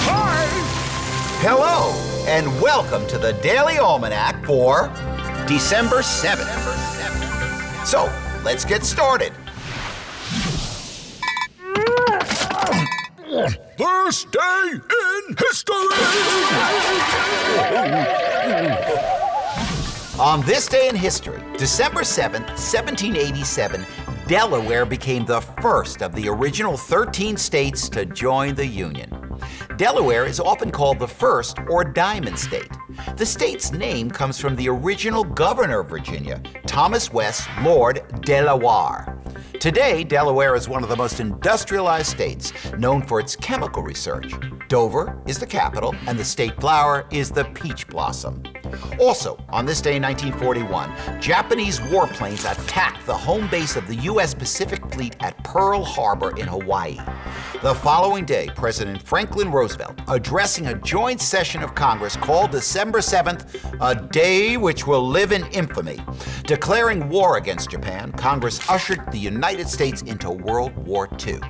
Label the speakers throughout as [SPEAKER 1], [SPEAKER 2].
[SPEAKER 1] Hi!
[SPEAKER 2] Hello, and welcome to the Daily Almanac for December 7th. So, let's get started.
[SPEAKER 1] This day in history!
[SPEAKER 2] On this day in history, December 7th, 1787, Delaware became the first of the original 13 states to join the Union. Delaware is often called the first or Diamond State. The state's name comes from the original governor of Virginia, Thomas West, Lord Delaware. Today, Delaware is one of the most industrialized states, known for its chemical research. Dover is the capital, and the state flower is the peach blossom. Also, on this day in 1941, Japanese warplanes attacked the home base of the U.S. Pacific Fleet at Pearl Harbor in Hawaii. The following day, President Franklin Roosevelt, addressing a joint session of Congress, called December 7th a day which will live in infamy. Declaring war against Japan, Congress ushered the United States into World War II.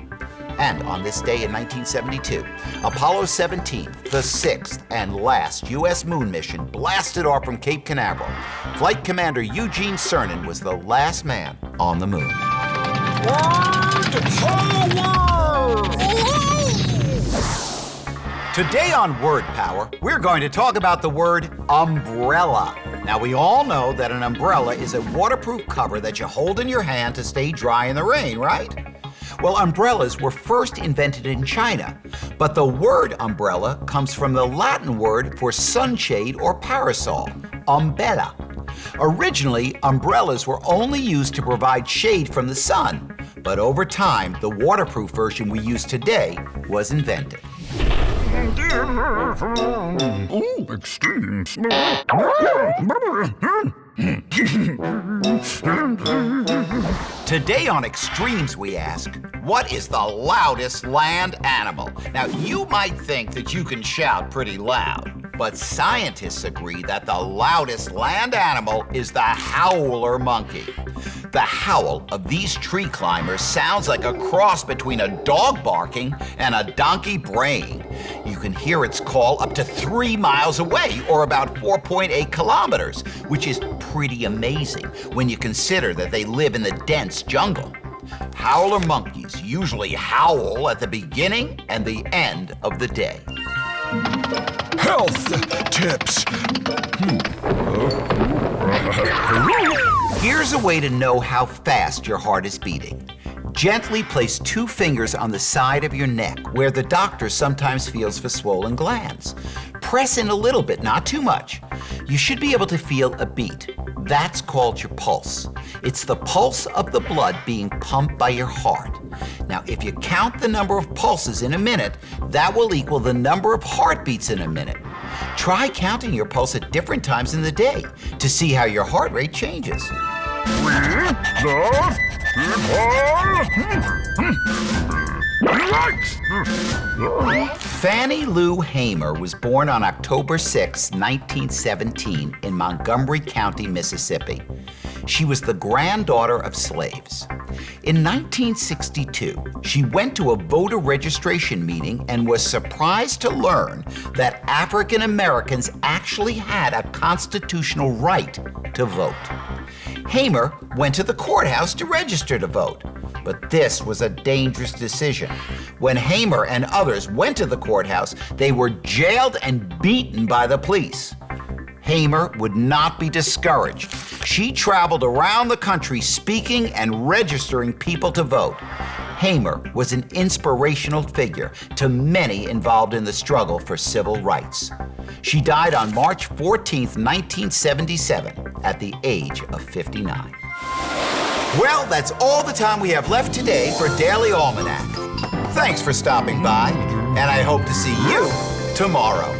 [SPEAKER 2] And on this day in 1972, Apollo 17, the sixth and last U.S. moon mission, blasted off from Cape Canaveral. Flight Commander Eugene Cernan was the last man on the moon.
[SPEAKER 1] Word Power!
[SPEAKER 2] Today on Word Power, we're going to talk about the word umbrella. Now, we all know that an umbrella is a waterproof cover that you hold in your hand to stay dry in the rain, right? Well, umbrellas were first invented in China, but the word umbrella comes from the Latin word for sunshade or parasol, umbella. Originally, umbrellas were only used to provide shade from the sun, but over time, the waterproof version we use today was invented.
[SPEAKER 1] Extremes.
[SPEAKER 2] Today on Extremes, we ask, what is the loudest land animal? Now, you might think that you can shout pretty loud, but scientists agree that the loudest land animal is the howler monkey. The howl of these tree climbers sounds like a cross between a dog barking and a donkey braying. You can hear its call up to 3 miles away, or about 4.8 kilometers, which is pretty amazing when you consider that they live in the dense jungle. Howler monkeys usually howl at the beginning and the end of the day.
[SPEAKER 1] Health tips.
[SPEAKER 2] Here's a way to know how fast your heart is beating. Gently place 2 fingers on the side of your neck, where the doctor sometimes feels for swollen glands. Press in a little bit, not too much. You should be able to feel a beat. That's called your pulse. It's the pulse of the blood being pumped by your heart. Now, if you count the number of pulses in a minute, that will equal the number of heartbeats in a minute. Try counting your pulse at different times in the day to see how your heart rate changes. Fannie Lou Hamer was born on October 6, 1917 in Montgomery County, Mississippi. She was the granddaughter of slaves. In 1962, she went to a voter registration meeting and was surprised to learn that African Americans actually had a constitutional right to vote. Hamer went to the courthouse to register to vote, but this was a dangerous decision. When Hamer and others went to the courthouse, they were jailed and beaten by the police. Hamer would not be discouraged. She traveled around the country speaking and registering people to vote. Hamer was an inspirational figure to many involved in the struggle for civil rights. She died on March 14, 1977, at the age of 59. Well, that's all the time we have left today for Daily Almanac. Thanks for stopping by, and I hope to see you tomorrow.